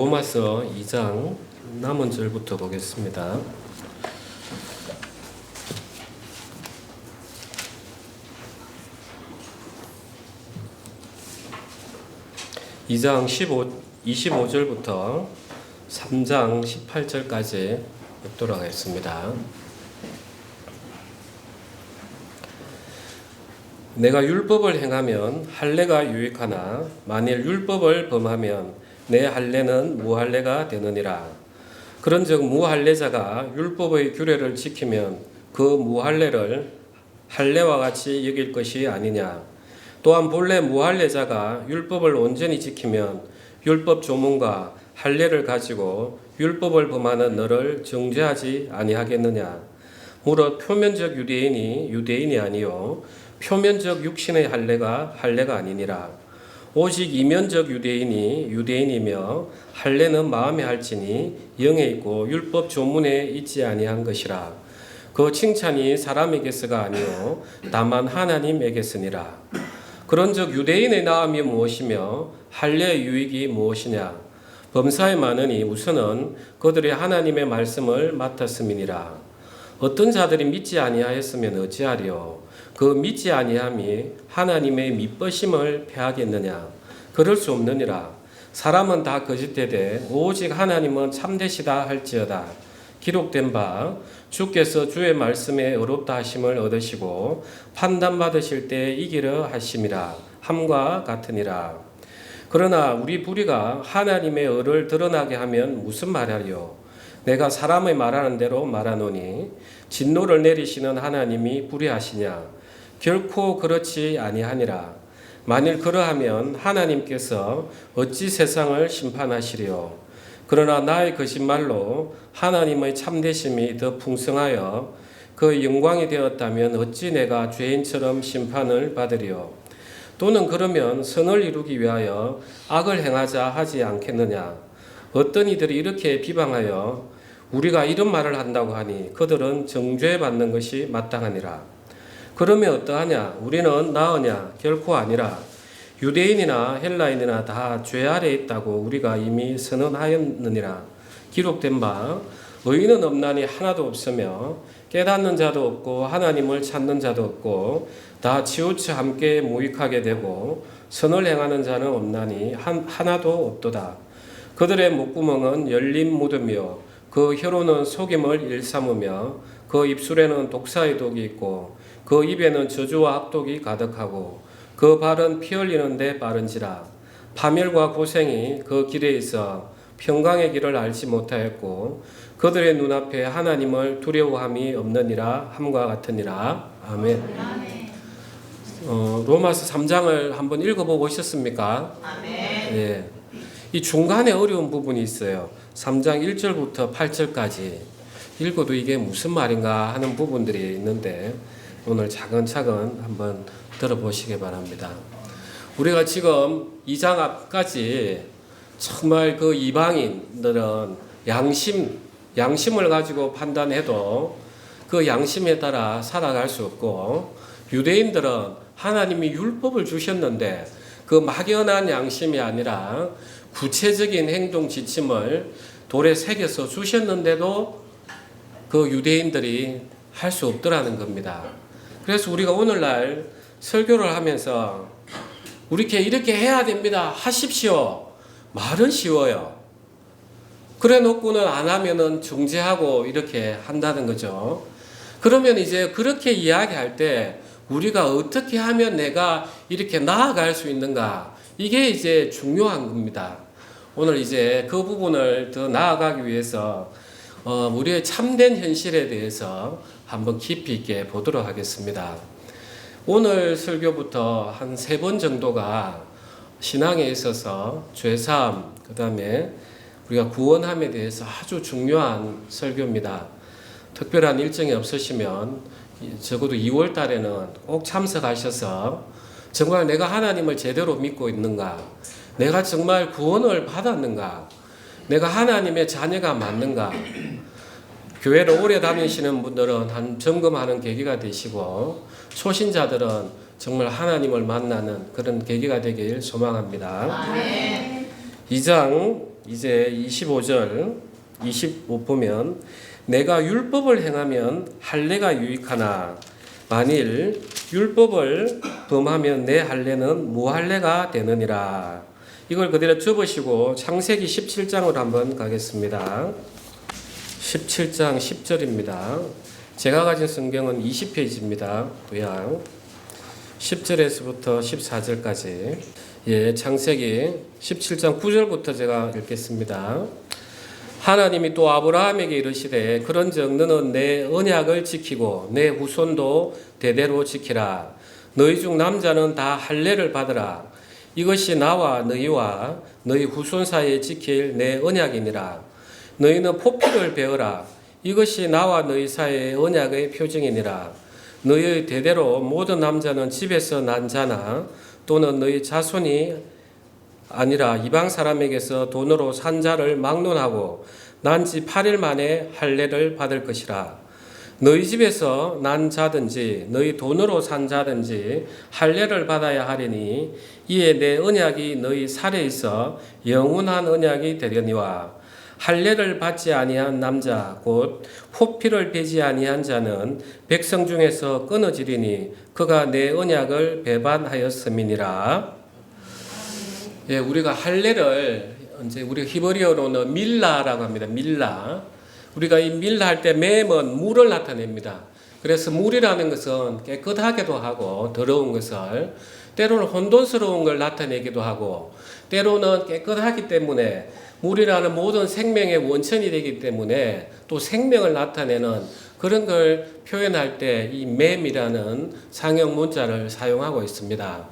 로마서 2장 남은 절부터 보겠습니다. (2장 25절부터 3장 18절까지 읽도록 하겠습니다. 내가 율법을 행하면 할례가 유익하나 만일 율법을 범하면 내 할례는 무할례가 되느니라. 그런즉 무할례자가 율법의 규례를 지키면 그 무할례를 할례와 같이 여길 것이 아니냐. 또한 본래 무할례자가 율법을 온전히 지키면 율법 조문과 할례를 가지고 율법을 범하는 너를 정죄하지 아니하겠느냐. 무릇 표면적 유대인이 유대인이 아니요 표면적 육신의 할례가 아니니라. 오직 이면적 유대인이 유대인이며 할례는 마음에 할지니 영에 있고 율법 조문에 있지 아니한 것이라. 그 칭찬이 사람에게서가 아니요 다만 하나님에게서니라. 그런즉 유대인의 나음이 무엇이며 할례의 유익이 무엇이냐. 범사에 많으니 우선은 그들이 하나님의 말씀을 맡았음이니라. 어떤 자들이 믿지 아니하였으면 어찌하리요. 그 믿지 아니함이 하나님의 믿으심을 패하겠느냐. 그럴 수 없느니라. 사람은 다 거짓되되 오직 하나님은 참되시다 할지어다. 기록된 바 주께서 주의 말씀에 의롭다 하심을 얻으시고 판단받으실 때 이기려 하심이라 함과 같으니라. 그러나 우리 불의가 하나님의 의를 드러나게 하면 무슨 말하리요. 내가 사람의 말하는 대로 말하노니 진노를 내리시는 하나님이 불의하시냐. 결코 그렇지 아니하니라. 만일 그러하면 하나님께서 어찌 세상을 심판하시리요. 그러나 나의 거짓말로 하나님의 참되심이 더 풍성하여 그 영광이 되었다면 어찌 내가 죄인처럼 심판을 받으리요. 또는 그러면 선을 이루기 위하여 악을 행하자 하지 않겠느냐. 어떤 이들이 이렇게 비방하여 우리가 이런 말을 한다고 하니 그들은 정죄받는 것이 마땅하니라. 그러면 어떠하냐? 우리는 나으냐? 결코 아니라. 유대인이나 헬라인이나 다 죄 아래 있다고 우리가 이미 선언하였느니라. 기록된 바 의인은 없나니 하나도 없으며 깨닫는 자도 없고 하나님을 찾는 자도 없고 다 치우쳐 함께 무익하게 되고 선을 행하는 자는 없나니 하나도 없도다. 그들의 목구멍은 열린 무덤이요 그 혀로는 속임을 일삼으며 그 입술에는 독사의 독이 있고 그 입에는 저주와 악독이 가득하고 그 발은 피 흘리는데 빠른지라. 파멸과 고생이 그 길에 있어 평강의 길을 알지 못하였고 그들의 눈앞에 하나님을 두려워함이 없느니라 함과 같으니라. 아멘. 로마서 3장을 한번 읽어보고 오셨습니까? 아멘. 예. 이 중간에 어려운 부분이 있어요. 3장 1절부터 8절까지 읽어도 이게 무슨 말인가 하는 부분들이 있는데 오늘 차근차근 한번 들어보시기 바랍니다. 우리가 지금 2장 앞까지 정말 그 이방인들은 양심을 가지고 판단해도 그 양심에 따라 살아갈 수 없고 유대인들은 하나님이 율법을 주셨는데 그 막연한 양심이 아니라 구체적인 행동 지침을 돌에 새겨서 주셨는데도 그 유대인들이 할 수 없더라는 겁니다. 그래서 우리가 오늘날 설교를 하면서 이렇게 해야 됩니다. 하십시오. 말은 쉬워요. 그래 놓고는 안 하면은 정죄하고 이렇게 한다는 거죠. 그러면 이제 그렇게 이야기할 때 우리가 어떻게 하면 내가 이렇게 나아갈 수 있는가? 이게 이제 중요한 겁니다. 오늘 이제 그 부분을 더 나아가기 위해서 우리의 참된 현실에 대해서 한번 깊이 있게 보도록 하겠습니다. 오늘 설교부터 한 3번 정도가 신앙에 있어서 죄사함, 그 다음에 우리가 구원함에 대해서 아주 중요한 설교입니다. 특별한 일정이 없으시면 적어도 2월 달에는 꼭 참석하셔서 정말 내가 하나님을 제대로 믿고 있는가? 내가 정말 구원을 받았는가? 내가 하나님의 자녀가 맞는가? 교회를 오래 다니시는 분들은 한 점검하는 계기가 되시고 초신자들은 정말 하나님을 만나는 그런 계기가 되길 소망합니다. 아멘. 2장 이제 25절 25 보면 내가 율법을 행하면 할례가 유익하나 만일 율법을 범하면 내 할례는 무할례가 되느니라. 이걸 그대로 접으시고 창세기 17장으로 한번 가겠습니다. 17장 10절입니다. 제가 가진 성경은 20페이지입니다. 도양 10절에서부터 14절까지. 예, 창세기 17장 9절부터 제가 읽겠습니다. 하나님이 또 아브라함에게 이르시되 그런즉 너는 내 언약을 지키고 내 후손도 대대로 지키라. 너희 중 남자는 다 할례를 받으라. 이것이 나와 너희와 너희 후손 사이에 지킬 내 언약이니라. 너희는 포피를 베어라. 이것이 나와 너희 사이의 언약의 표징이니라. 너희의 대대로 모든 남자는 집에서 난 자나 또는 너희 자손이 아니라 이방 사람에게서 돈으로 산 자를 막론하고 난 지 8일 만에 할례를 받을 것이라. 너희 집에서 난 자든지 너희 돈으로 산 자든지 할례를 받아야 하리니 이에 내 언약이 너희 살에 있어 영원한 언약이 되려니와 할례를 받지 아니한 남자 곧 포피를 베지 아니한 자는 백성 중에서 끊어지리니 그가 내 언약을 배반하였음이니라. 예, 우리가 할례를 이제 우리 히브리어로는 밀라라고 합니다. 밀라. 우리가 이 밀라 할 때 맴은 물을 나타냅니다. 그래서 물이라는 것은 깨끗하게도 하고 더러운 것을 때로는 혼돈스러운 걸 나타내기도 하고 때로는 깨끗하기 때문에 물이라는 모든 생명의 원천이 되기 때문에 또 생명을 나타내는 그런 걸 표현할 때 이 맴이라는 상형 문자를 사용하고 있습니다.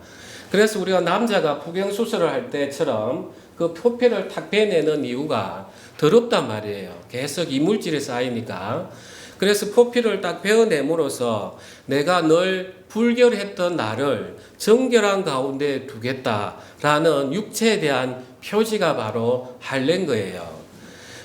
그래서 우리가 남자가 부경수술을 할 때처럼 그 포피를 탁 베내는 이유가 더럽단 말이에요. 계속 이물질이 쌓이니까. 그래서 포피를 딱 베어냄으로써 내가 늘 불결했던 나를 정결한 가운데 두겠다라는 육체에 대한 표지가 바로 할례인 거예요.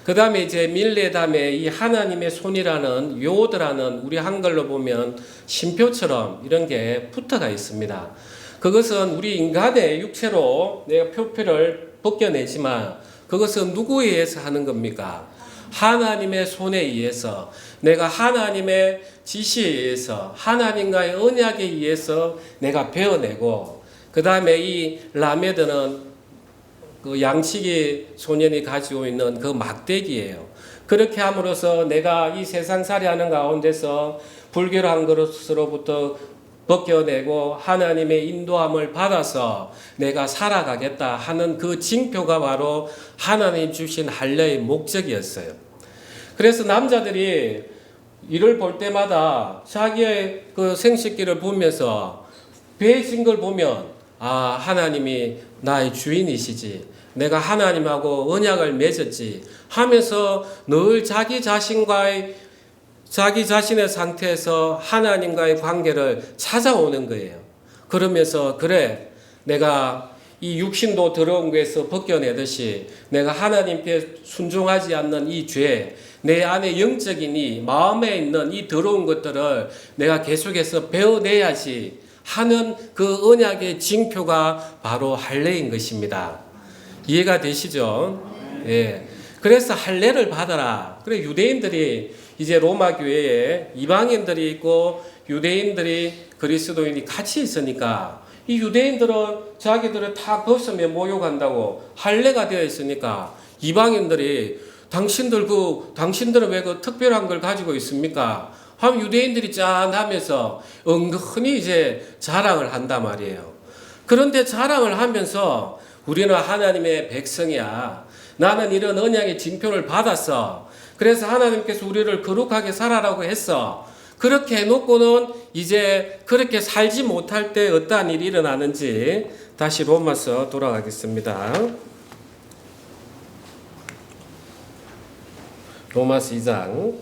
그 다음에 이제 밀레담에 이 하나님의 손이라는 요드라는 우리 한글로 보면 쉼표처럼 이런 게 붙어가 있습니다. 그것은 우리 인간의 육체로 내가 표피를 벗겨내지만 그것은 누구에 의해서 하는 겁니까? 하나님의 손에 의해서 내가 하나님의 지시에 의해서 하나님과의 언약에 의해서 내가 베어내고 그 다음에 이 라메드는 그 양치기 소년이 가지고 있는 그 막대기예요. 그렇게 함으로써 내가 이 세상살이 하는 가운데서 불결한 것으로부터 벗겨내고 하나님의 인도함을 받아서 내가 살아가겠다 하는 그 징표가 바로 하나님 주신 할례의 목적이었어요. 그래서 남자들이 이를 볼 때마다 자기의 그 생식기를 보면서 베어진 걸 보면 아, 하나님이 나의 주인이시지. 내가 하나님하고 언약을 맺었지 하면서 늘 자기 자신의 상태에서 하나님과의 관계를 찾아오는 거예요. 그러면서 그래 내가 이 육신도 더러운 것에서 벗겨내듯이 내가 하나님께 순종하지 않는 이 죄, 내 안에 영적인 이 마음에 있는 이 더러운 것들을 내가 계속해서 배워내야지 하는 그 언약의 징표가 바로 할례인 것입니다. 이해가 되시죠? 예. 그래서 할례를 받아라. 그래 유대인들이 이제 로마 교회에 이방인들이 있고 유대인들이 그리스도인이 같이 있으니까 이 유대인들은 자기들을 다 벗으면 모욕한다고 할례가 되어 있으니까 이방인들이 당신들은 왜 그 특별한 걸 가지고 있습니까? 하면 유대인들이 짠하면서 은근히 이제 자랑을 한단 말이에요. 그런데 자랑을 하면서 우리는 하나님의 백성이야. 나는 이런 언약의 징표를 받았어. 그래서 하나님께서 우리를 거룩하게 살아라고 했어. 그렇게 해놓고는 이제 그렇게 살지 못할 때 어떠한 일이 일어나는지 다시 로마서 돌아가겠습니다. 로마서 2장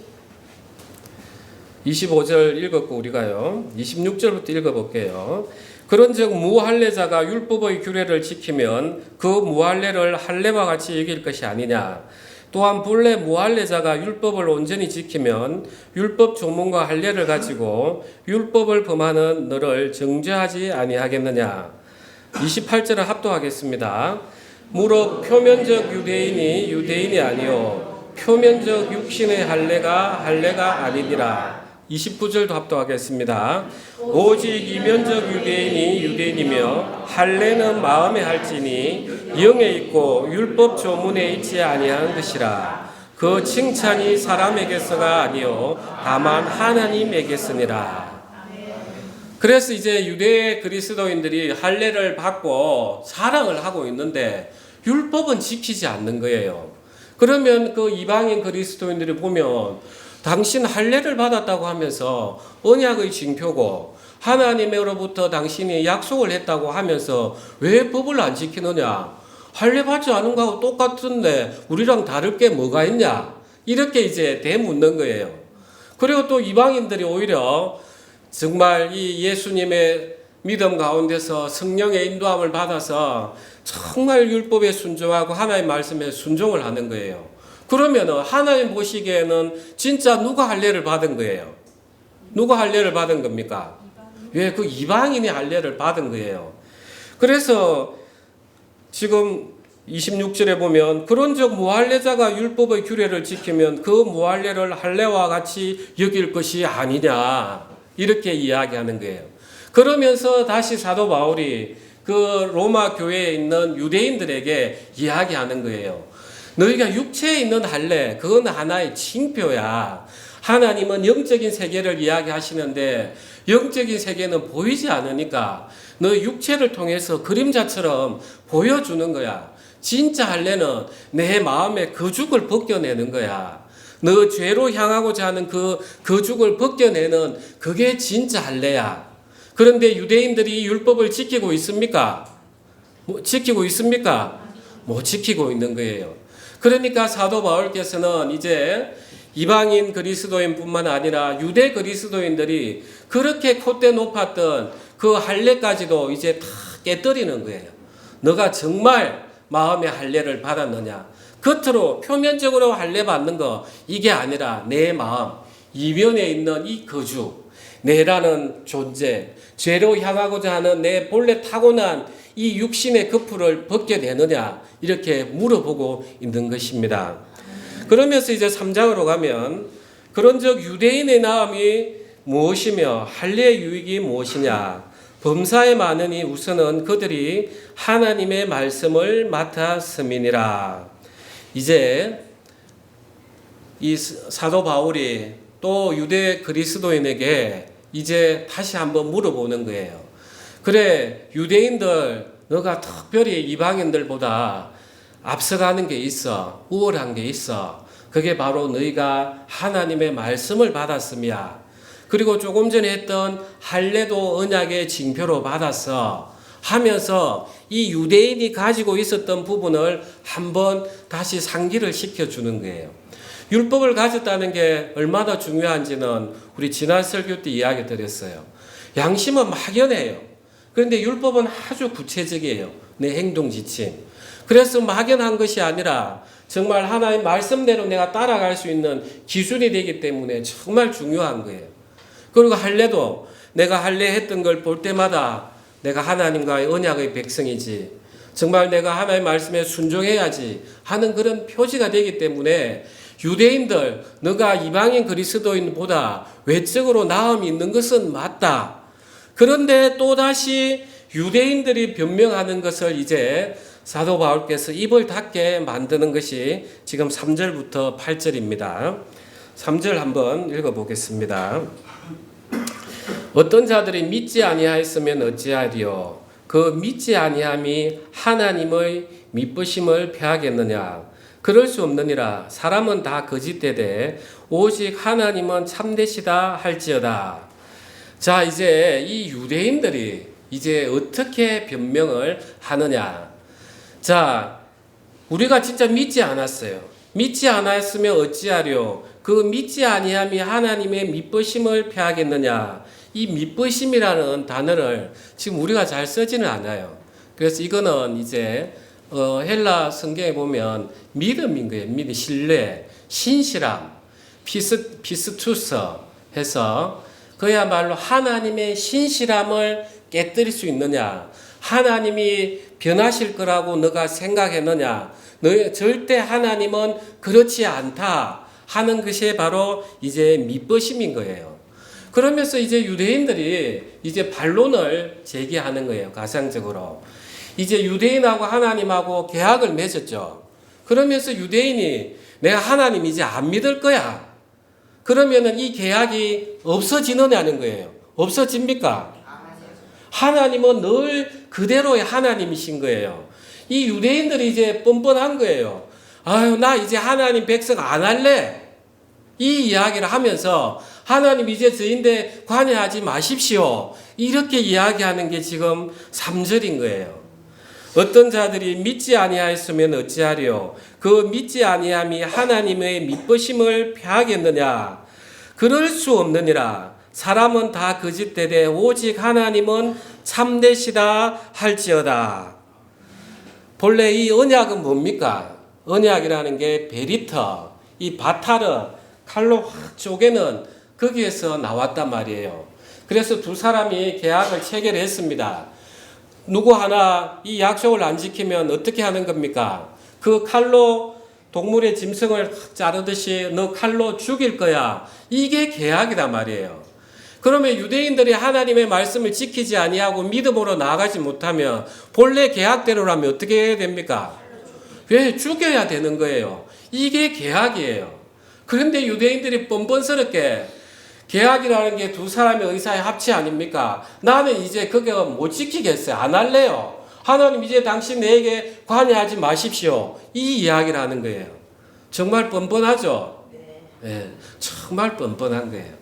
25절 읽었고 우리가요 26절부터 읽어볼게요. 그런즉 무할례자가 율법의 규례를 지키면 그 무할례를 할례와 같이 여길 것이 아니냐. 또한 본래 무할례자가 율법을 온전히 지키면 율법 조문과 할례를 가지고 율법을 범하는 너를 정죄하지 아니하겠느냐. 28절을 합독하겠습니다. 무릇 표면적 유대인이 유대인이 아니요 표면적 육신의 할례가 할례가 아니니라. 29절도 합독하겠습니다. 오직 이면적 유대인이 유대인이며 할례는 마음에 할지니 영에 있고 율법 조문에 있지 아니한 것이라. 그 칭찬이 사람에게서가 아니요 다만 하나님에게서니라. 그래서 이제 유대 그리스도인들이 할례를 받고 사랑을 하고 있는데 율법은 지키지 않는 거예요. 그러면 그 이방인 그리스도인들이 보면 당신 할례를 받았다고 하면서 언약의 징표고 하나님으로부터 당신이 약속을 했다고 하면서 왜 법을 안 지키느냐? 할례 받지 않은 거하고 똑같은데 우리랑 다를 게 뭐가 있냐? 이렇게 이제 되묻는 거예요. 그리고 또 이방인들이 오히려 정말 이 예수님의 믿음 가운데서 성령의 인도함을 받아서 정말 율법에 순종하고 하나님의 말씀에 순종을 하는 거예요. 그러면 하나님 보시기에는 진짜 누가 할례를 받은 거예요? 누가 할례를 받은 겁니까? 왜? 그 이방인이 할례를 받은 거예요. 그래서 지금 26절에 보면 그런즉 무할례자가 율법의 규례를 지키면 그 무할례를 할례와 같이 여길 것이 아니냐, 이렇게 이야기하는 거예요. 그러면서 다시 사도 바울이 그 로마 교회에 있는 유대인들에게 이야기하는 거예요. 너희가 육체에 있는 할례, 그건 하나의 징표야. 하나님은 영적인 세계를 이야기하시는데 영적인 세계는 보이지 않으니까 너 육체를 통해서 그림자처럼 보여주는 거야. 진짜 할례는 내 마음의 거죽을 벗겨내는 거야. 너 죄로 향하고자 하는 그 거죽을 벗겨내는 그게 진짜 할례야. 그런데 유대인들이 율법을 지키고 있습니까? 지키고 있습니까? 못 지키고 있는 거예요. 그러니까 사도 바울께서는 이제 이방인 그리스도인뿐만 아니라 유대 그리스도인들이 그렇게 콧대 높았던 그 할례까지도 이제 다 깨뜨리는 거예요. 너가 정말 마음의 할례를 받았느냐? 겉으로 표면적으로 할례 받는 거 이게 아니라 내 마음 이면에 있는 이 거주, 내라는 존재, 죄로 향하고자 하는 내 본래 타고난 이 육신의 거풀을 벗겨내느냐, 이렇게 물어보고 있는 것입니다. 그러면서 이제 3장으로 가면 그런즉 유대인의 나음이 무엇이며 할례의 유익이 무엇이냐? 범사에 많으니 우선은 그들이 하나님의 말씀을 맡았음이니라. 이제 이 사도 바울이 또 유대 그리스도인에게 이제 다시 한번 물어보는 거예요. 그래, 유대인들 너가 특별히 이방인들보다 앞서가는 게 있어. 우월한 게 있어. 그게 바로 너희가 하나님의 말씀을 받았음이야. 그리고 조금 전에 했던 할례도 언약의 징표로 받았어 하면서 이 유대인이 가지고 있었던 부분을 한번 다시 상기를 시켜주는 거예요. 율법을 가졌다는 게 얼마나 중요한지는 우리 지난 설교 때 이야기 드렸어요. 양심은 막연해요. 그런데 율법은 아주 구체적이에요. 내 행동 지침. 그래서 막연한 것이 아니라 정말 하나님 말씀대로 내가 따라갈 수 있는 기준이 되기 때문에 정말 중요한 거예요. 그리고 할례도 내가 할례했던 걸 볼 때마다 내가 하나님과의 언약의 백성이지, 정말 내가 하나님의 말씀에 순종해야지 하는 그런 표지가 되기 때문에 유대인들 너가 이방인 그리스도인보다 외적으로 나음이 있는 것은 맞다. 그런데 또다시 유대인들이 변명하는 것을 이제 사도 바울께서 입을 닫게 만드는 것이 지금 3절부터 8절입니다. 3절 한번 읽어보겠습니다. 어떤 자들이 믿지 아니하였으면 어찌하리요? 그 믿지 아니함이 하나님의 미쁘심을 패하겠느냐? 그럴 수 없느니라. 사람은 다 거짓되되 오직 하나님은 참되시다 할지어다. 자, 이제 이 유대인들이 이제 어떻게 변명을 하느냐? 자, 우리가 진짜 믿지 않았어요. 믿지 않았으면 어찌하려? 그 믿지 아니함이 하나님의 미쁘심을 패하겠느냐? 이 미쁘심이라는 단어를 지금 우리가 잘 쓰지는 않아요. 그래서 이거는 이제 헬라 성경에 보면 믿음인 거예요. 믿음, 신뢰, 신실함, 피스투스 해서 그야말로 하나님의 신실함을 깨뜨릴 수 있느냐, 하나님이 변하실 거라고 너가 생각했느냐? 너 절대 하나님은 그렇지 않다 하는 것이 바로 이제 밑버심인 거예요. 그러면서 이제 유대인들이 이제 반론을 제기하는 거예요. 가상적으로. 이제 유대인하고 하나님하고 계약을 맺었죠. 그러면서 유대인이 내가 하나님 이제 안 믿을 거야. 그러면은 이 계약이 없어지느냐는 거예요. 없어집니까? 하나님은 늘 그대로의 하나님이신 거예요. 이 유대인들이 이제 뻔뻔한 거예요. 아유, 나 이제 하나님 백성 안 할래. 이 이야기를 하면서 하나님 이제 저인데 관여하지 마십시오. 이렇게 이야기하는 게 지금 3절인 거예요. 어떤 자들이 믿지 아니하였으면 어찌하리요? 그 믿지 아니함이 하나님의 믿으심을 패하겠느냐? 그럴 수 없느니라. 사람은 다 거짓되되 오직 하나님은 참되시다 할지어다. 본래 이 언약은 뭡니까? 언약이라는 게 베리터, 이 바타르, 칼로 확 쪼개는 거기에서 나왔단 말이에요. 그래서 두 사람이 계약을 체결했습니다. 누구 하나 이 약속을 안 지키면 어떻게 하는 겁니까? 그 칼로 동물의 짐승을 자르듯이 너 칼로 죽일 거야. 이게 계약이란 말이에요. 그러면 유대인들이 하나님의 말씀을 지키지 아니하고 믿음으로 나아가지 못하면 본래 계약대로라면 어떻게 해야 됩니까? 왜 죽여야 되는 거예요. 이게 계약이에요. 그런데 유대인들이 뻔뻔스럽게 계약이라는 게 두 사람의 의사의 합치 아닙니까? 나는 이제 그거 못 지키겠어요. 안 할래요. 하나님 이제 당신 내게 관여하지 마십시오. 이 이야기를 하는 거예요. 정말 뻔뻔하죠? 네, 정말 뻔뻔한 거예요.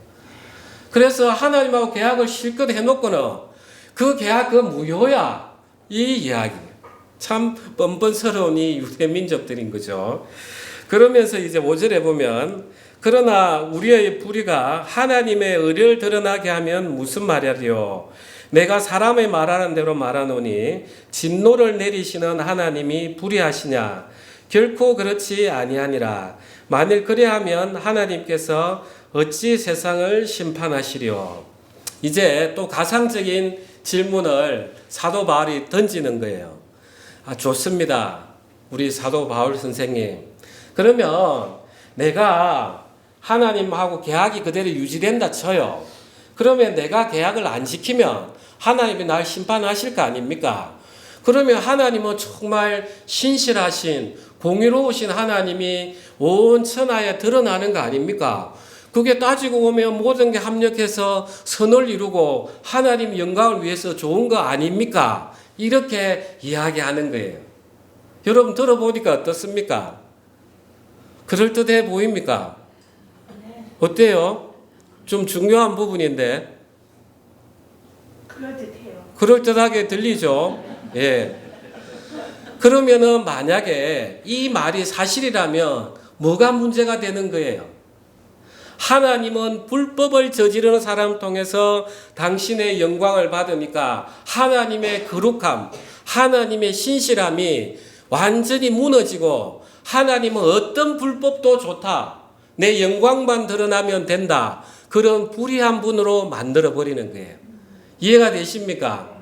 그래서 하나님하고 계약을 실컷 해놓고는 그 계약 그 무효야. 이 이야기. 참 뻔뻔스러운 이 유대민족들인 거죠. 그러면서 이제 5절에 보면 그러나 우리의 불의가 하나님의 의를 드러나게 하면 무슨 말이요? 내가 사람의 말하는 대로 말하노니 진노를 내리시는 하나님이 불의하시냐? 결코 그렇지 아니하니라. 만일 그래하면 하나님께서 어찌 세상을 심판하시려? 이제 또 가상적인 질문을 사도 바울이 던지는 거예요. 아, 좋습니다. 우리 사도 바울 선생님. 그러면 내가 하나님하고 계약이 그대로 유지된다 쳐요. 그러면 내가 계약을 안 지키면 하나님이 날 심판하실 거 아닙니까? 그러면 하나님은 정말 신실하신 공의로우신 하나님이 온 천하에 드러나는 거 아닙니까? 그게 따지고 보면 모든 게 합력해서 선을 이루고 하나님 영광을 위해서 좋은 거 아닙니까? 이렇게 이야기하는 거예요. 여러분 들어보니까 어떻습니까? 그럴듯해 보입니까? 어때요? 좀 중요한 부분인데. 그럴듯해요. 그럴듯하게 들리죠? 예. 그러면은 만약에 이 말이 사실이라면 뭐가 문제가 되는 거예요? 하나님은 불법을 저지르는 사람을 통해서 당신의 영광을 받으니까 하나님의 거룩함, 하나님의 신실함이 완전히 무너지고 하나님은 어떤 불법도 좋다. 내 영광만 드러나면 된다. 그런 불의한 분으로 만들어버리는 거예요. 이해가 되십니까?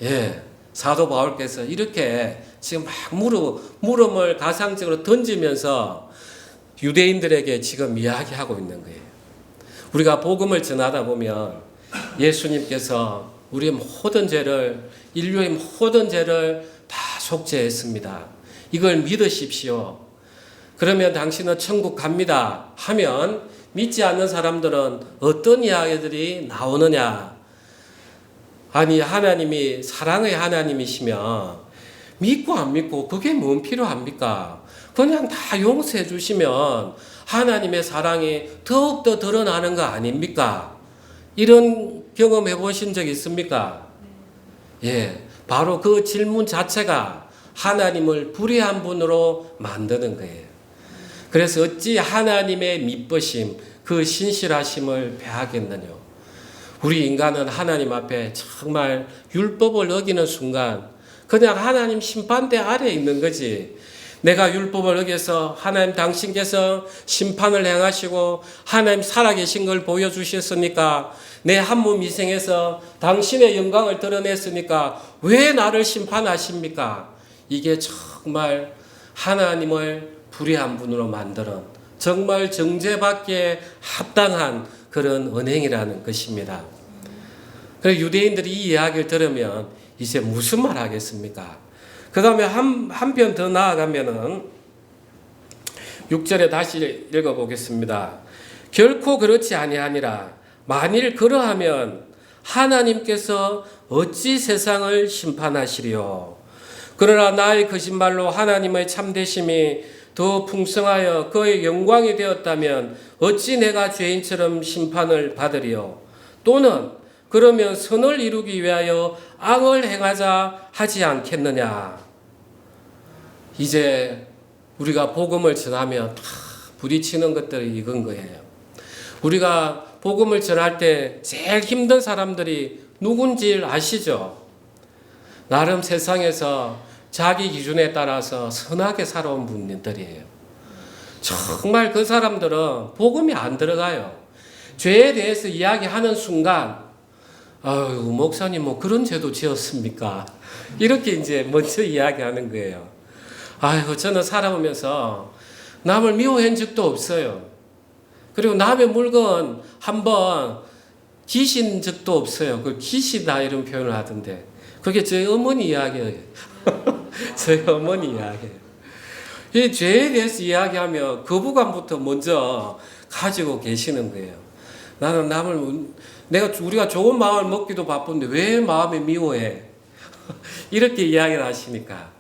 예. 사도 바울께서 이렇게 지금 막 물음을 가상적으로 던지면서 유대인들에게 지금 이야기하고 있는 거예요. 우리가 복음을 전하다 보면 예수님께서 우리의 모든 죄를, 인류의 모든 죄를 다 속죄했습니다. 이걸 믿으십시오. 그러면 당신은 천국 갑니다 하면 믿지 않는 사람들은 어떤 이야기들이 나오느냐? 아니, 하나님이 사랑의 하나님이시면 믿고 안 믿고 그게 뭔 필요합니까? 그냥 다 용서해 주시면 하나님의 사랑이 더욱더 드러나는 거 아닙니까? 이런 경험해 보신 적 있습니까? 예, 바로 그 질문 자체가 하나님을 불의한 분으로 만드는 거예요. 그래서 어찌 하나님의 믿으심, 그 신실하심을 배하겠느냐? 우리 인간은 하나님 앞에 정말 율법을 어기는 순간 그냥 하나님 심판대 아래에 있는 거지. 내가 율법을 어겨서 하나님 당신께서 심판을 행하시고 하나님 살아계신 걸 보여주셨으니까 내 한 몸 희생해서 당신의 영광을 드러냈으니까 왜 나를 심판하십니까? 이게 정말 하나님을 불의한 분으로 만드는 정말 정죄받기에 합당한 그런 언행이라는 것입니다. 그래서 유대인들이 이 이야기를 들으면 이제 무슨 말 하겠습니까? 그 다음에 한편 더 나아가면은 6절에 다시 읽어보겠습니다. 결코 그렇지 아니하니라. 만일 그러하면 하나님께서 어찌 세상을 심판하시리요. 그러나 나의 거짓말로 하나님의 참되심이 더 풍성하여 그의 영광이 되었다면 어찌 내가 죄인처럼 심판을 받으리요. 또는 그러면 선을 이루기 위하여 악을 행하자 하지 않겠느냐. 이제 우리가 복음을 전하면 다 부딪히는 것들이 이건 거예요. 우리가 복음을 전할 때 제일 힘든 사람들이 누군지 아시죠? 나름 세상에서 자기 기준에 따라서 선하게 살아온 분들이에요. 정말 그 사람들은 복음이 안 들어가요. 죄에 대해서 이야기하는 순간 아유, 목사님 뭐 그런 죄도 지었습니까? 이렇게 이제 먼저 이야기하는 거예요. 아이고, 저는 살아오면서 남을 미워한 적도 없어요. 그리고 남의 물건 한번 기신 적도 없어요. 그 기시다 이런 표현을 하던데 그게 저희 어머니 이야기예요. 저희 어머니 이야기예요. 이 죄에 대해서 이야기하면 거부감부터 먼저 가지고 계시는 거예요. 나는 남을 우리가 좋은 마음을 먹기도 바쁜데 왜 마음이 미워해? 이렇게 이야기를 하시니까.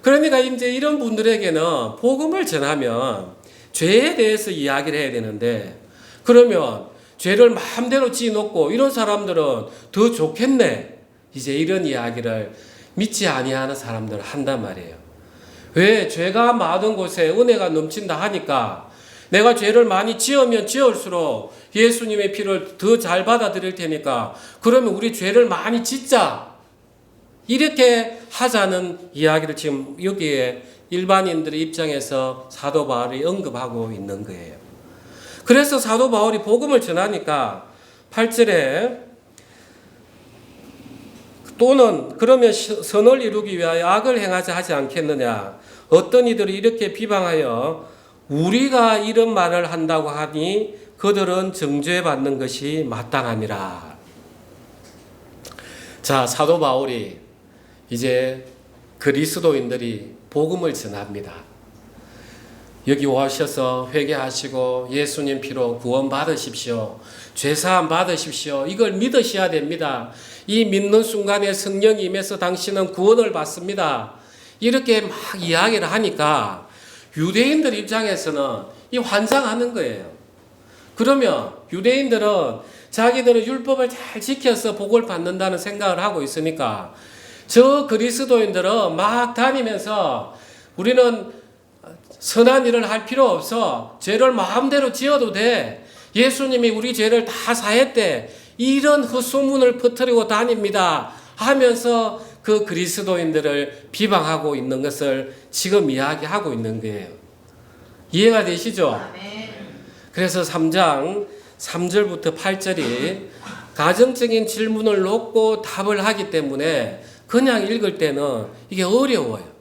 그러니까 이제 이런 분들에게는 복음을 전하면 죄에 대해서 이야기를 해야 되는데 그러면 죄를 마음대로 지어놓고 이런 사람들은 더 좋겠네. 이제 이런 이야기를 믿지 아니하는 사람들은 한단 말이에요. 왜? 죄가 많은 곳에 은혜가 넘친다 하니까 내가 죄를 많이 지으면 지을수록 예수님의 피를 더 잘 받아들일 테니까 그러면 우리 죄를 많이 짓자. 이렇게 하자는 이야기를 지금 여기에 일반인들의 입장에서 사도 바울이 언급하고 있는 거예요. 그래서 사도 바울이 복음을 전하니까 8절에 또는 그러면 선을 이루기 위하여 악을 행하자 하지 않겠느냐. 어떤 이들이 이렇게 비방하여 우리가 이런 말을 한다고 하니 그들은 정죄받는 것이 마땅하니라. 자, 사도 바울이 이제 그리스도인들이 복음을 전합니다. 여기 오셔서 회개하시고 예수님 피로 구원 받으십시오. 죄사함 받으십시오. 이걸 믿으셔야 됩니다. 이 믿는 순간에 성령이 임해서 당신은 구원을 받습니다. 이렇게 막 이야기를 하니까 유대인들 입장에서는 이 환장하는 거예요. 그러면 유대인들은 자기들은 율법을 잘 지켜서 복을 받는다는 생각을 하고 있으니까 저 그리스도인들은 막 다니면서 우리는 선한 일을 할 필요 없어. 죄를 마음대로 지어도 돼. 예수님이 우리 죄를 다 사했대. 이런 헛소문을 퍼뜨리고 다닙니다. 하면서 그 그리스도인들을 비방하고 있는 것을 지금 이야기하고 있는 거예요. 이해가 되시죠? 그래서 3장 3절부터 8절이 가정적인 질문을 놓고 답을 하기 때문에 그냥 읽을 때는 이게 어려워요.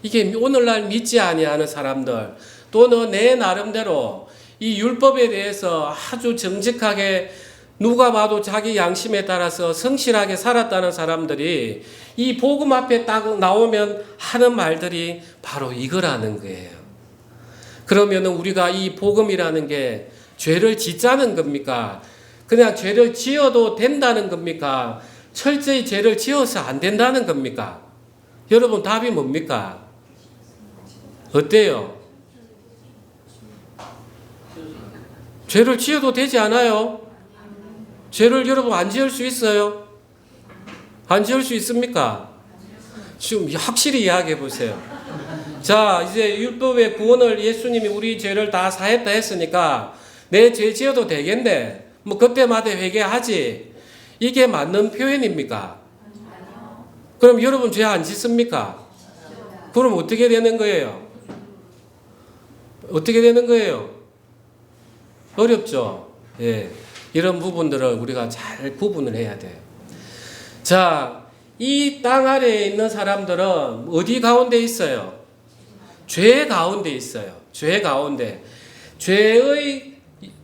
이게 오늘날 믿지 아니하는 사람들 또는 내 나름대로 이 율법에 대해서 아주 정직하게 누가 봐도 자기 양심에 따라서 성실하게 살았다는 사람들이 이 복음 앞에 딱 나오면 하는 말들이 바로 이거라는 거예요. 그러면 우리가 이 복음이라는 게 죄를 짓자는 겁니까? 그냥 죄를 지어도 된다는 겁니까? 철저히 죄를 지어서 안 된다는 겁니까? 여러분 답이 뭡니까? 어때요? 죄를 지어도 되지 않아요? 죄를 여러분 안 지을 수 있어요? 안 지을 수 있습니까? 지금 확실히 이야기해 보세요. 자, 이제 율법의 구원을 예수님이 우리 죄를 다 사했다 했으니까 내 죄 지어도 되겠네. 뭐 그때마다 회개하지. 이게 맞는 표현입니까? 그럼 여러분 죄 안 짓습니까? 그럼 어떻게 되는 거예요? 어떻게 되는 거예요? 어렵죠? 예. 이런 부분들을 우리가 잘 구분을 해야 돼요. 자, 이 땅 아래에 있는 사람들은 어디 가운데 있어요? 죄 가운데 있어요. 죄 가운데. 죄의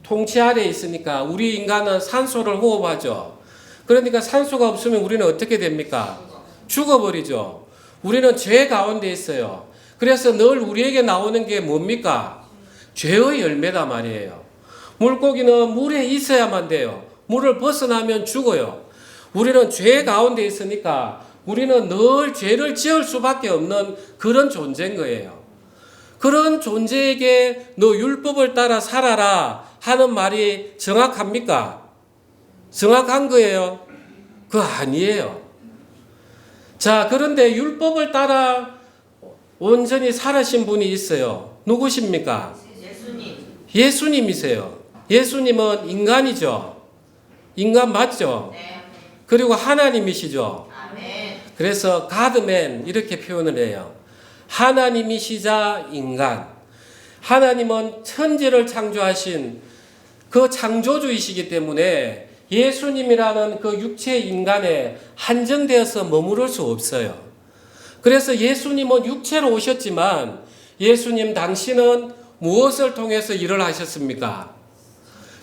통치 아래에 있으니까 우리 인간은 산소를 호흡하죠. 그러니까 산소가 없으면 우리는 어떻게 됩니까? 죽어버리죠. 우리는 죄 가운데 있어요. 그래서 늘 우리에게 나오는 게 뭡니까? 죄의 열매다 말이에요. 물고기는 물에 있어야만 돼요. 물을 벗어나면 죽어요. 우리는 죄 가운데 있으니까 우리는 늘 죄를 지을 수밖에 없는 그런 존재인 거예요. 그런 존재에게 너 율법을 따라 살아라 하는 말이 정확합니까? 정확한 거예요? 그거 아니에요. 자, 그런데 율법을 따라 온전히 살아신 분이 있어요. 누구십니까? 예수님이세요. 예수님은 인간이죠. 인간 맞죠? 네. 그리고 하나님이시죠. 아멘. 그래서 가드맨 이렇게 표현을 해요. 하나님이시자 인간. 하나님은 천지를 창조하신 그 창조주이시기 때문에 예수님이라는 그 육체 인간에 한정되어서 머무를 수 없어요. 그래서 예수님은 육체로 오셨지만 예수님 당신은 무엇을 통해서 일을 하셨습니까?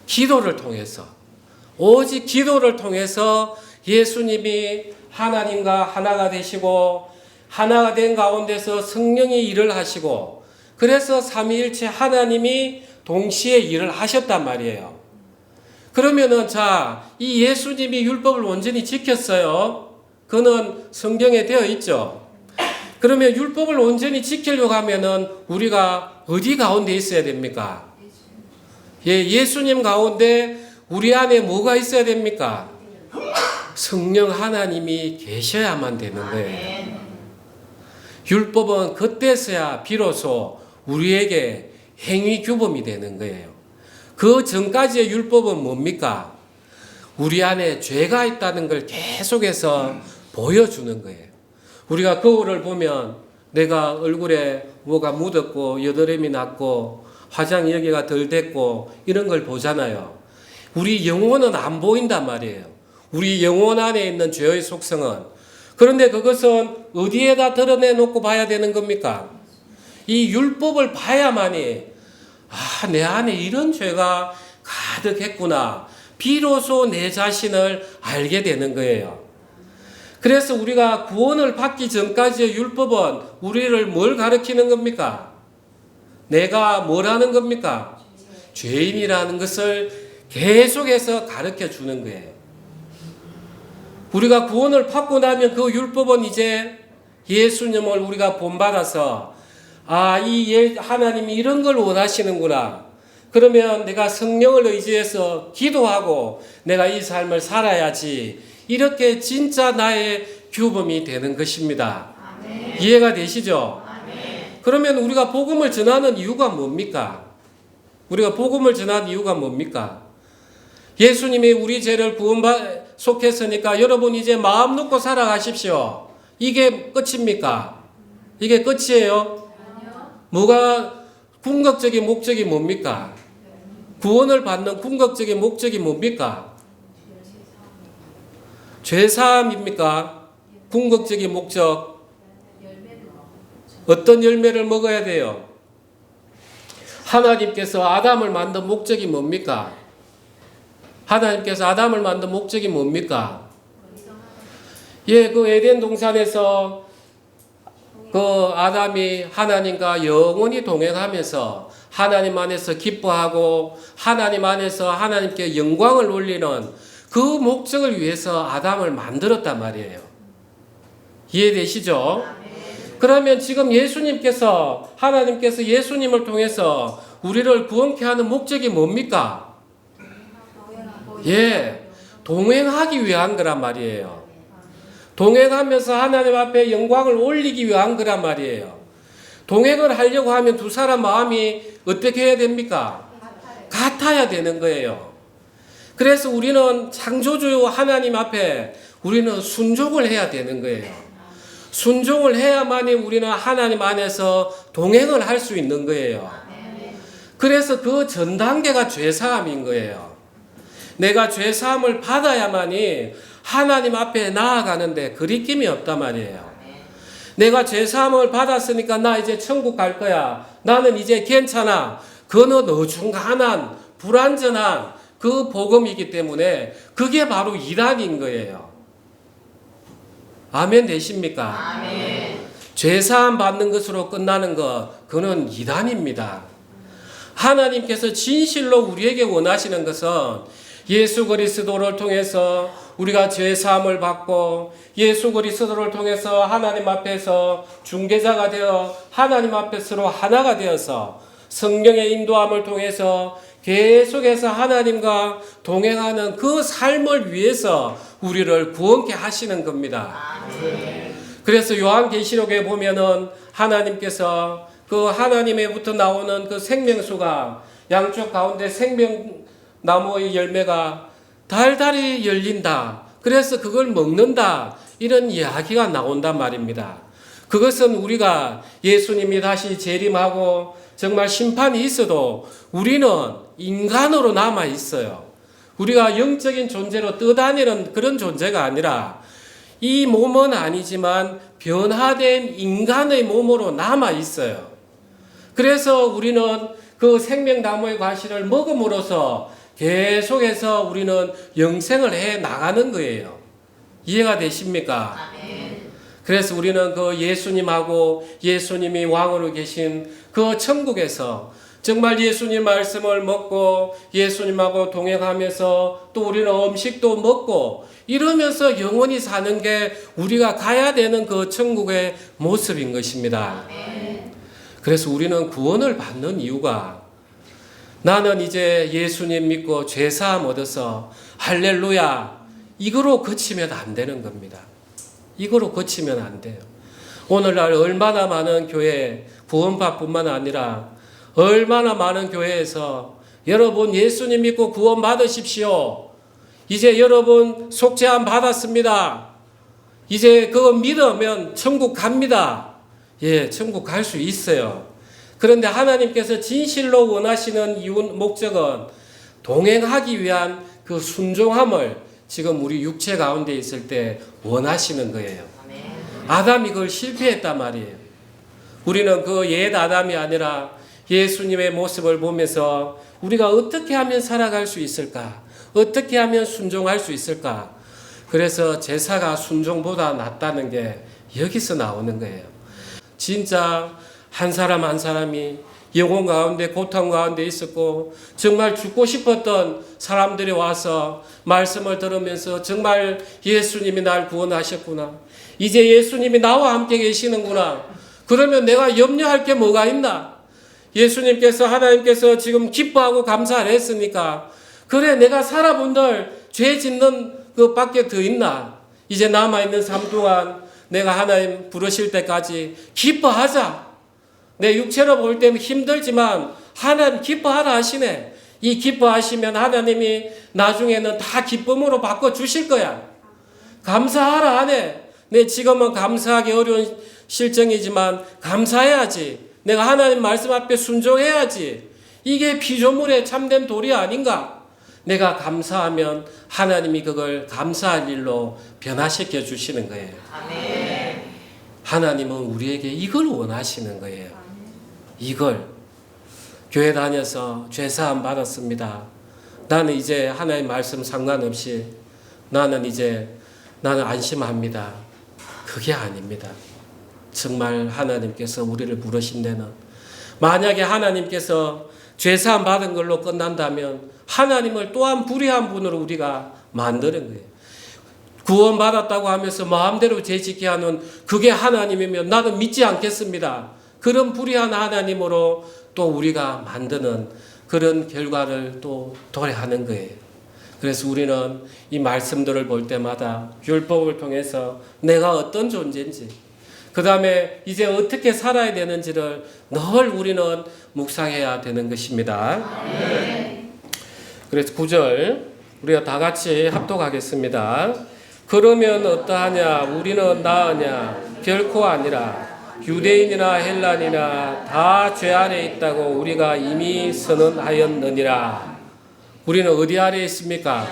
기도를 통해서. 오직 기도를 통해서 예수님이 하나님과 하나가 되시고 하나가 된 가운데서 성령이 일을 하시고 그래서 삼위일체 하나님이 동시에 일을 하셨단 말이에요. 그러면은 자, 이 예수님이 율법을 온전히 지켰어요. 그는 성경에 되어 있죠. 그러면 율법을 온전히 지키려고 하면은 우리가 어디 가운데 있어야 됩니까? 예, 예수님 가운데 우리 안에 뭐가 있어야 됩니까? 성령 하나님이 계셔야만 되는 거예요. 율법은 그때서야 비로소 우리에게 행위 규범이 되는 거예요. 그 전까지의 율법은 뭡니까? 우리 안에 죄가 있다는 걸 계속해서 보여주는 거예요. 우리가 거울을 보면 내가 얼굴에 뭐가 묻었고 여드름이 났고 화장이 여기가 덜 됐고 이런 걸 보잖아요. 우리 영혼은 안 보인단 말이에요. 우리 영혼 안에 있는 죄의 속성은. 그런데 그것은 어디에다 드러내놓고 봐야 되는 겁니까? 이 율법을 봐야만이 내 안에 이런 죄가 가득했구나. 비로소 내 자신을 알게 되는 거예요. 그래서 우리가 구원을 받기 전까지의 율법은 우리를 뭘 가르치는 겁니까? 내가 뭐라는 겁니까? 죄인이라는 것을 계속해서 가르쳐 주는 거예요. 우리가 구원을 받고 나면 그 율법은 이제 예수님을 우리가 본받아서 하나님이 이런 걸 원하시는구나. 그러면 내가 성령을 의지해서 기도하고 내가 이 삶을 살아야지. 이렇게 진짜 나의 규범이 되는 것입니다. 아멘. 이해가 되시죠? 아멘. 그러면 우리가 복음을 전하는 이유가 뭡니까? 우리가 복음을 전하는 이유가 뭡니까? 예수님이 우리 죄를 속했으니까 여러분 이제 마음 놓고 살아가십시오. 이게 끝입니까? 이게 끝이에요? 뭐가 궁극적인 목적이 뭡니까? 구원을 받는 궁극적인 목적이 뭡니까? 죄사함입니까? 궁극적인 목적. 어떤 열매를 먹어야 돼요? 하나님께서 아담을 만든 목적이 뭡니까? 하나님께서 아담을 만든 목적이 뭡니까? 예, 그 에덴 동산에서 그 아담이 하나님과 영원히 동행하면서 하나님 안에서 기뻐하고 하나님 안에서 하나님께 영광을 올리는 그 목적을 위해서 아담을 만들었단 말이에요. 이해되시죠? 그러면 지금 하나님께서 예수님을 통해서 우리를 구원케 하는 목적이 뭡니까? 예, 동행하기 위한 거란 말이에요. 동행하면서 하나님 앞에 영광을 올리기 위한 거란 말이에요. 동행을 하려고 하면 두 사람 마음이 어떻게 해야 됩니까? 같아야 되는 거예요. 그래서 우리는 창조주 하나님 앞에 우리는 순종을 해야 되는 거예요. 순종을 해야만이 우리는 하나님 안에서 동행을 할 수 있는 거예요. 그래서 그 전 단계가 죄사함인 거예요. 내가 죄사함을 받아야만이 하나님 앞에 나아가는데 거리낌이 없단 말이에요. 내가 죄사함을 받았으니까 나 이제 천국 갈 거야. 나는 이제 괜찮아. 그는 어중간한 불완전한 그 복음이기 때문에 그게 바로 이단인 거예요. 아멘 되십니까? 아멘. 죄사함 받는 것으로 끝나는 것, 그는 이단입니다. 하나님께서 진실로 우리에게 원하시는 것은 예수 그리스도를 통해서 우리가 죄사함을 받고 예수 그리스도를 통해서 하나님 앞에서 중개자가 되어 하나님 앞에 서로 하나가 되어서 성령의 인도함을 통해서 계속해서 하나님과 동행하는 그 삶을 위해서 우리를 구원케 하시는 겁니다. 그래서 요한계시록에 보면은 하나님께서 그 하나님에부터 나오는 그 생명수가 양쪽 가운데 생명나무의 열매가 달달이 열린다. 그래서 그걸 먹는다. 이런 이야기가 나온단 말입니다. 그것은 우리가 예수님이 다시 재림하고 정말 심판이 있어도 우리는 인간으로 남아 있어요. 우리가 영적인 존재로 떠다니는 그런 존재가 아니라 이 몸은 아니지만 변화된 인간의 몸으로 남아 있어요. 그래서 우리는 그 생명나무의 과실을 먹음으로써 계속해서 우리는 영생을 해 나가는 거예요. 이해가 되십니까? 그래서 우리는 그 예수님하고 예수님이 왕으로 계신 그 천국에서 정말 예수님 말씀을 먹고 예수님하고 동행하면서 또 우리는 음식도 먹고 이러면서 영원히 사는 게 우리가 가야 되는 그 천국의 모습인 것입니다. 그래서 우리는 구원을 받는 이유가 나는 이제 예수님 믿고 죄사함 얻어서 할렐루야 이거로 그치면 안 되는 겁니다. 이거로 그치면 안 돼요. 오늘날 얼마나 많은 교회 구원파뿐만 아니라 얼마나 많은 교회에서 여러분 예수님 믿고 구원 받으십시오. 이제 여러분 속죄함 받았습니다. 이제 그거 믿으면 천국 갑니다. 예, 천국 갈 수 있어요. 그런데 하나님께서 진실로 원하시는 이유 목적은 동행하기 위한 그 순종함을 지금 우리 육체 가운데 있을 때 원하시는 거예요. 아담이 그걸 실패했단 말이에요. 우리는 그 옛 아담이 아니라 예수님의 모습을 보면서 우리가 어떻게 하면 살아갈 수 있을까? 어떻게 하면 순종할 수 있을까? 그래서 제사가 순종보다 낫다는 게 여기서 나오는 거예요. 진짜 한 사람 한 사람이 영혼 가운데 고통 가운데 있었고 정말 죽고 싶었던 사람들이 와서 말씀을 들으면서 정말 예수님이 날 구원하셨구나. 이제 예수님이 나와 함께 계시는구나. 그러면 내가 염려할 게 뭐가 있나? 예수님께서 하나님께서 지금 기뻐하고 감사를 했으니까 그래 내가 살아본들 죄 짓는 것밖에 더 있나? 이제 남아있는 삶 동안 내가 하나님 부르실 때까지 기뻐하자. 내 육체로 볼 때는 힘들지만 하나님 기뻐하라 하시네. 이 기뻐하시면 하나님이 나중에는 다 기쁨으로 바꿔주실 거야. 감사하라 하네. 내 지금은 감사하기 어려운 실정이지만 감사해야지. 내가 하나님 말씀 앞에 순종해야지. 이게 피조물의 참된 도리 아닌가? 내가 감사하면 하나님이 그걸 감사할 일로 변화시켜 주시는 거예요. 아멘. 하나님은 우리에게 이걸 원하시는 거예요. 이걸. 교회 다녀서 죄사함 받았습니다. 나는 이제 하나님 말씀 상관없이 나는 안심합니다. 그게 아닙니다. 정말 하나님께서 우리를 부르신 데는 만약에 하나님께서 죄사함 받은 걸로 끝난다면 하나님을 또한 불의한 분으로 우리가 만드는 거예요. 구원받았다고 하면서 마음대로 죄짓게 하는 그게 하나님이면 나는 믿지 않겠습니다. 그런 불의한 하나님으로 또 우리가 만드는 그런 결과를 또 도래하는 거예요. 그래서 우리는 이 말씀들을 볼 때마다 율법을 통해서 내가 어떤 존재인지 그 다음에 이제 어떻게 살아야 되는지를 늘 우리는 묵상해야 되는 것입니다. 그래서 9절 우리가 다 같이 합독하겠습니다. 그러면 어떠하냐? 우리는 나으냐? 결코 아니라 유대인이나 헬란이나 다 죄 아래 있다고 우리가 이미 선언하였느니라. 우리는 어디 아래 있습니까?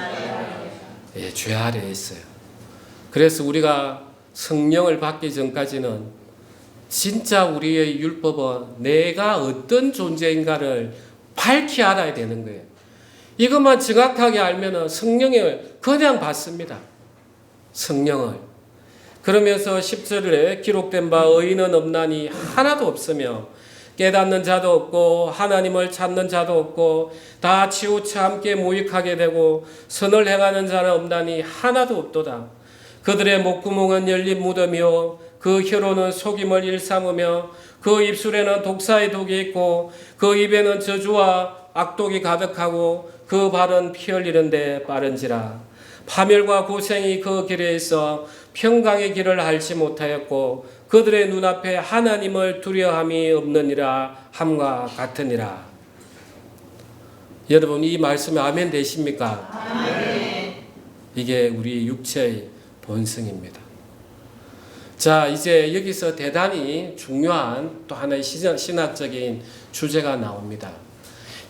예, 죄 아래 있어요. 그래서 우리가 성령을 받기 전까지는 진짜 우리의 율법은 내가 어떤 존재인가를 밝히 알아야 되는 거예요. 이것만 정확하게 알면 성령을 그냥 받습니다. 성령을. 그러면서 10절에 기록된 바 의인은 없나니 하나도 없으며 깨닫는 자도 없고 하나님을 찾는 자도 없고 다 치우쳐 함께 모익하게 되고 선을 행하는 자는 없나니 하나도 없도다. 그들의 목구멍은 열린 무덤이요 그 혀로는 속임을 일삼으며 그 입술에는 독사의 독이 있고 그 입에는 저주와 악독이 가득하고 그 발은 피 흘리는 데 빠른지라. 파멸과 고생이 그 길에 있어 평강의 길을 알지 못하였고 그들의 눈앞에 하나님을 두려움이 없느니라 함과 같으니라. 여러분 이 말씀에 아멘 되십니까? 아멘. 이게 우리 육체의 본성입니다. 자, 이제 여기서 대단히 중요한 또 하나의 신학적인 주제가 나옵니다.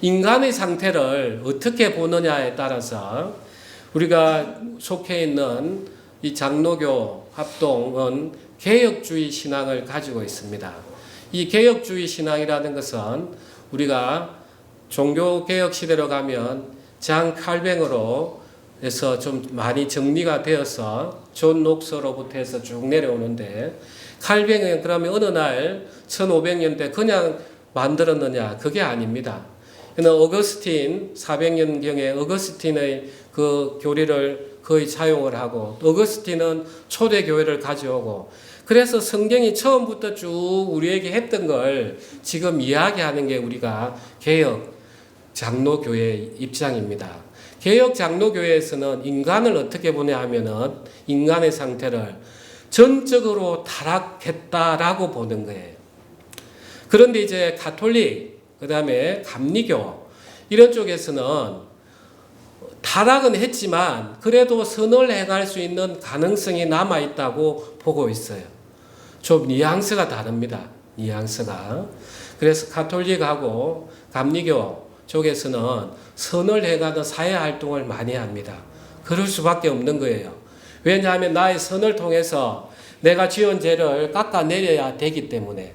인간의 상태를 어떻게 보느냐에 따라서 우리가 속해 있는 이 장로교 합동은 개혁주의 신앙을 가지고 있습니다. 이 개혁주의 신앙이라는 것은 우리가 종교개혁 시대로 가면 장 칼뱅으로 해서 좀 많이 정리가 되어서 존 녹서로부터 해서 쭉 내려오는데 칼뱅은 그러면 어느 날 1500년대 그냥 만들었느냐? 그게 아닙니다. 어거스틴 400년경에 어거스틴의 그 교리를 거의 차용을 하고 어거스틴은 초대교회를 가져오고 그래서 성경이 처음부터 쭉 우리에게 했던 걸 지금 이야기하는 게 우리가 개혁 장로교회의 입장입니다. 개혁 장로교회에서는 인간을 어떻게 보냐 하면은 인간의 상태를 전적으로 타락했다라고 보는 거예요. 그런데 이제 가톨릭, 그 다음에 감리교 이런 쪽에서는 타락은 했지만 그래도 선을 행할 수 있는 가능성이 남아있다고 보고 있어요. 좀 뉘앙스가 다릅니다. 뉘앙스가. 그래서 가톨릭하고 감리교 쪽에서는 선을 행하는 사회활동을 많이 합니다. 그럴 수밖에 없는 거예요. 왜냐하면 나의 선을 통해서 내가 지은 죄를 깎아내려야 되기 때문에.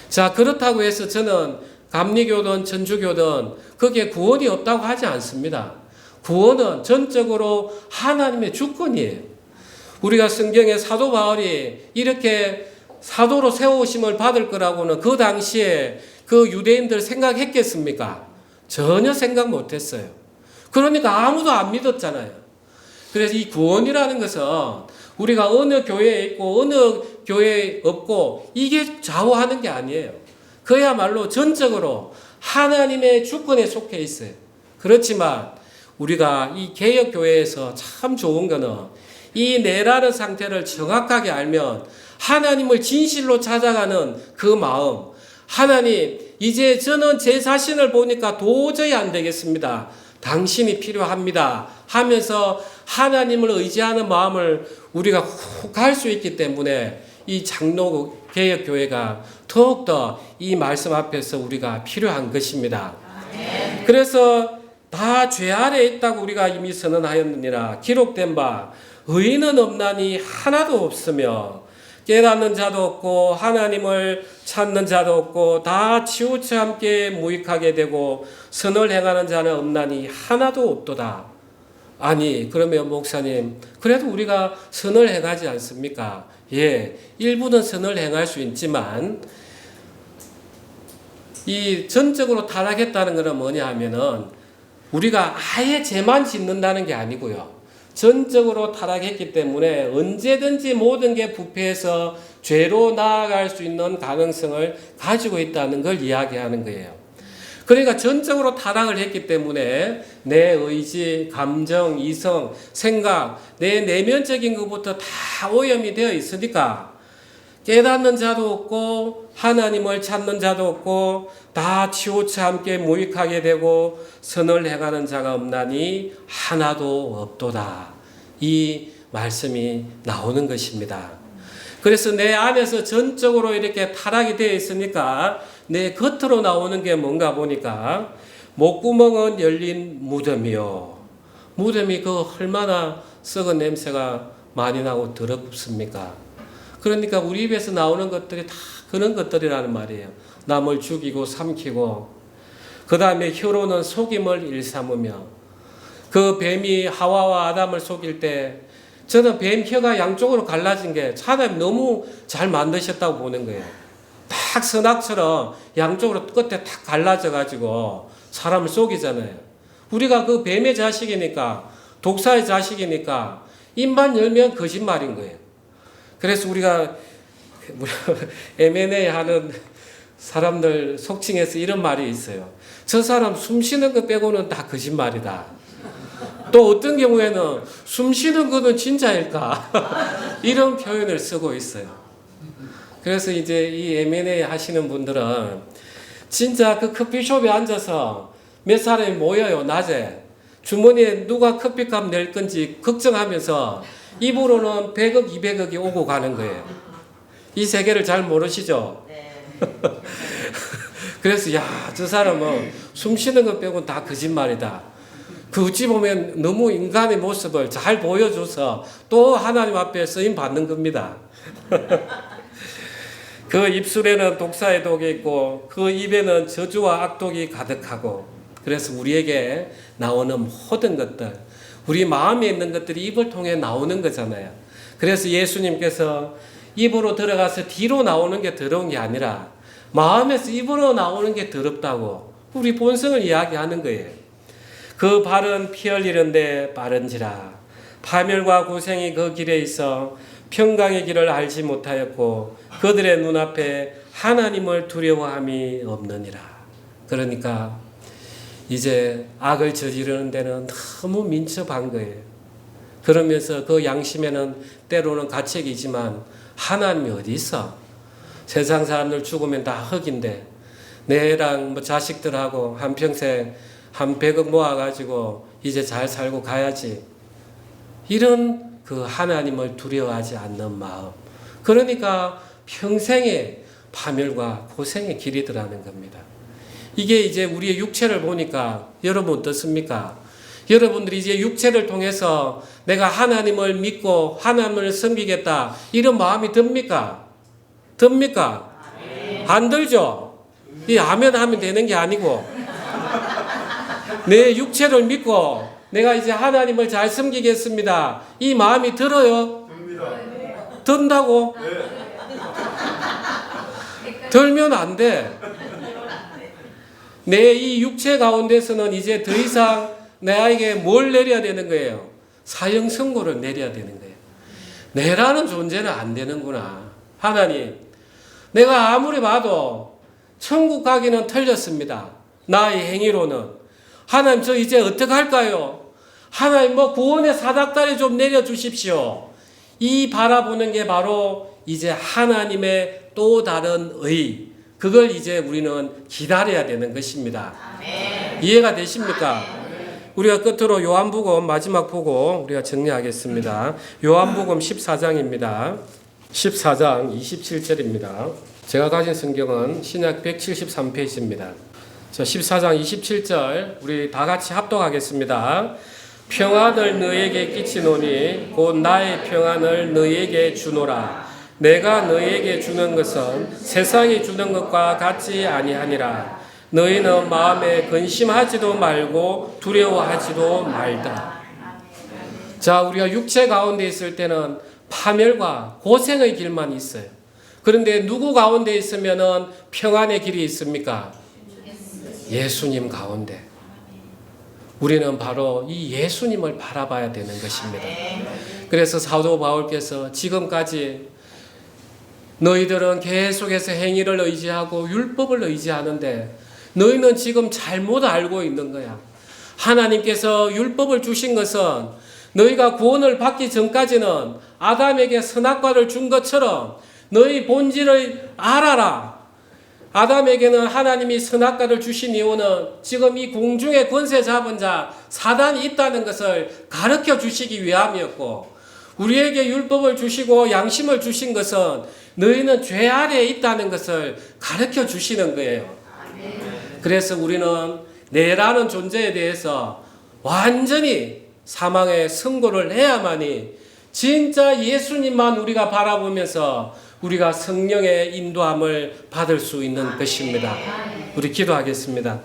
자, 그렇다고 해서 저는 감리교든 천주교든 거기에 구원이 없다고 하지 않습니다. 구원은 전적으로 하나님의 주권이에요. 우리가 성경에 사도 바울이 이렇게 사도로 세우심을 받을 거라고는 그 당시에 그 유대인들 생각했겠습니까? 전혀 생각 못했어요. 그러니까 아무도 안 믿었잖아요. 그래서 이 구원이라는 것은 우리가 어느 교회에 있고 어느 교회에 없고 이게 좌우하는 게 아니에요. 그야말로 전적으로 하나님의 주권에 속해 있어요. 그렇지만 우리가 이 개혁교회에서 참 좋은 거는 이 내라는 상태를 정확하게 알면 하나님을 진실로 찾아가는 그 마음, 하나님 이제 저는 제 자신을 보니까 도저히 안 되겠습니다. 당신이 필요합니다 하면서 하나님을 의지하는 마음을 우리가 훅 할 수 있기 때문에 이 장로 개혁교회가 더욱더 이 말씀 앞에서 우리가 필요한 것입니다. 그래서 다 죄 아래 있다고 우리가 이미 선언하였느니라. 기록된 바 의인은 없나니 하나도 없으며 깨닫는 자도 없고 하나님을 찾는 자도 없고 다 치우쳐 함께 무익하게 되고 선을 행하는 자는 없나니 하나도 없도다. 아니 그러면 목사님 그래도 우리가 선을 행하지 않습니까? 예, 일부는 선을 행할 수 있지만 이 전적으로 타락했다는 것은 뭐냐 하면은 우리가 아예 죄만 짓는다는 게 아니고요. 전적으로 타락했기 때문에 언제든지 모든 게 부패해서 죄로 나아갈 수 있는 가능성을 가지고 있다는 걸 이야기하는 거예요. 그러니까 전적으로 타락을 했기 때문에 내 의지, 감정, 이성, 생각, 내 내면적인 것부터 다 오염이 되어 있으니까 깨닫는 자도 없고 하나님을 찾는 자도 없고 다 치우쳐 함께 무익하게 되고 선을 행하는 자가 없나니 하나도 없도다. 이 말씀이 나오는 것입니다. 그래서 내 안에서 전적으로 이렇게 타락이 되어 있으니까 내 겉으로 나오는 게 뭔가 보니까 목구멍은 열린 무덤이요. 무덤이 그 얼마나 썩은 냄새가 많이 나고 더럽습니까? 그러니까 우리 입에서 나오는 것들이 다 그런 것들이라는 말이에요. 남을 죽이고 삼키고, 그 다음에 혀로는 속임을 일삼으며, 그 뱀이 하와와 아담을 속일 때 저는 뱀 혀가 양쪽으로 갈라진 게 하나님 너무 잘 만드셨다고 보는 거예요. 딱 선악처럼 양쪽으로 끝에 탁 갈라져 가지고 사람을 속이잖아요. 우리가 그 뱀의 자식이니까, 독사의 자식이니까 입만 열면 거짓말인 거예요. 그래서 우리가 M&A 하는 사람들 속칭해서 이런 말이 있어요. 저 사람 숨 쉬는 거 빼고는 다 거짓말이다. 또 어떤 경우에는 숨 쉬는 거는 진짜일까? 이런 표현을 쓰고 있어요. 그래서 이제 이 M&A 하시는 분들은 진짜 그 커피숍에 앉아서 몇 사람이 모여요. 낮에 주머니에 누가 커피값 낼 건지 걱정하면서 입으로는 100억, 200억이 오고 가는 거예요. 이 세계를 잘 모르시죠? 그래서 저 사람은 숨 쉬는 것 빼고는 다 거짓말이다. 그 어찌 보면 너무 인간의 모습을 잘 보여줘서 또 하나님 앞에 쓰임 받는 겁니다. 그 입술에는 독사의 독이 있고 그 입에는 저주와 악독이 가득하고, 그래서 우리에게 나오는 모든 것들, 우리 마음에 있는 것들이 입을 통해 나오는 거잖아요. 그래서 예수님께서 입으로 들어가서 뒤로 나오는 게 더러운 게 아니라 마음에서 입으로 나오는 게 더럽다고 우리 본성을 이야기하는 거예요. 그 발은 피 흘리는데 빠른지라 파멸과 고생이 그 길에 있어 평강의 길을 알지 못하였고 그들의 눈앞에 하나님을 두려워함이 없느니라. 그러니까 이제 악을 저지르는 데는 너무 민첩한 거예요. 그러면서 그 양심에는 때로는 가책이지만 하나님이 어디 있어? 세상 사람들 죽으면 다 흙인데 내랑 뭐 자식들하고 한평생 한 100억 모아가지고 이제 잘 살고 가야지. 이런 그 하나님을 두려워하지 않는 마음. 그러니까 평생의 파멸과 고생의 길이더라는 겁니다. 이게 이제 우리의 육체를 보니까 여러분 어떻습니까? 여러분들이 이제 육체를 통해서 내가 하나님을 믿고 하나님을 섬기겠다 이런 마음이 듭니까? 듭니까? 안 들죠? 이 아멘 하면 되는 게 아니고 내 육체를 믿고 내가 이제 하나님을 잘 섬기겠습니다. 이 마음이 들어요? 듭니다. 든다고? 네. 들면 안 돼. 내 이 육체 가운데서는 이제 더 이상 나에게 뭘 내려야 되는 거예요? 사형 선고를 내려야 되는 거예요. 내라는 존재는 안 되는구나. 하나님, 내가 아무리 봐도 천국 가기는 틀렸습니다. 나의 행위로는. 하나님, 저 이제 어떻게 할까요? 하나님, 구원의 사닥다리 좀 내려주십시오. 이 바라보는 게 바로 이제 하나님의 또 다른 의. 그걸 이제 우리는 기다려야 되는 것입니다. 아멘. 이해가 되십니까? 아멘. 우리가 끝으로 요한복음 마지막 보고 우리가 정리하겠습니다. 요한복음 14장입니다. 14장 27절입니다. 제가 가진 성경은 신약 173페이지입니다. 14장 27절 우리 다 같이 합독하겠습니다. 평안을 너에게 끼치노니 곧 나의 평안을 너에게 주노라. 내가 너에게 주는 것은 세상이 주는 것과 같지 아니하니라. 너희는 마음에 근심하지도 말고 두려워하지도 말다. 자, 우리가 육체 가운데 있을 때는 파멸과 고생의 길만 있어요. 그런데 누구 가운데 있으면은 평안의 길이 있습니까? 예수님 가운데. 우리는 바로 이 예수님을 바라봐야 되는 것입니다. 그래서 사도 바울께서 지금까지 너희들은 계속해서 행위를 의지하고 율법을 의지하는데 너희는 지금 잘못 알고 있는 거야. 하나님께서 율법을 주신 것은 너희가 구원을 받기 전까지는 아담에게 선악과를 준 것처럼 너희 본질을 알아라. 아담에게는 하나님이 선악과를 주신 이유는 지금 이 공중의 권세 잡은 자 사단이 있다는 것을 가르쳐 주시기 위함이었고, 우리에게 율법을 주시고 양심을 주신 것은 너희는 죄 아래에 있다는 것을 가르쳐 주시는 거예요. 그래서 우리는 내라는 존재에 대해서 완전히 사망에 승고를 해야만이 진짜 예수님만 우리가 바라보면서 우리가 성령의 인도함을 받을 수 있는 것입니다. 우리 기도하겠습니다.